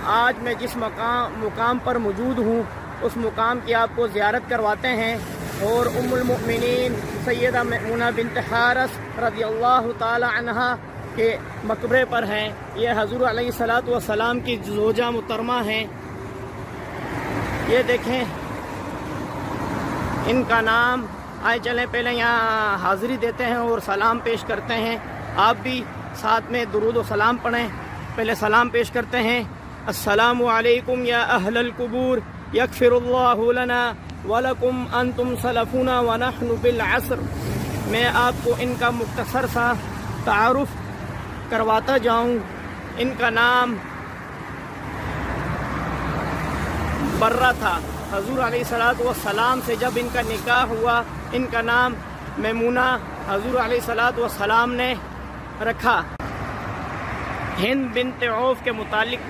آج میں جس مقام پر موجود ہوں اس مقام کی آپ کو زیارت کرواتے ہیں، اور ام المؤمنین سیدہ میمونہ بنت حارث رضی اللہ تعالی عنہا کے مقبرے پر ہیں۔ یہ حضور علیہ الصلوۃ والسلام کی زوجہ محترمہ ہیں۔ یہ دیکھیں ان کا نام، آئے چلیں پہلے یہاں حاضری دیتے ہیں اور سلام پیش کرتے ہیں۔ آپ بھی ساتھ میں درود و سلام پڑھیں۔ پہلے سلام پیش کرتے ہیں، السلام علیکم یا اہل القبور یغفر اللہ لنا ولکم انتم سلفونا ونحن بالعصر۔ میں آپ کو ان کا مختصر سا تعارف کرواتا جاؤں۔ ان کا نام برہ تھا۔ حضور علیہ الصلوۃ والسلام سے جب ان کا نکاح ہوا، ان کا نام میمونہ حضور علیہ الصلوۃ والسلام نے رکھا۔ ہند بنت عوف کے متعلق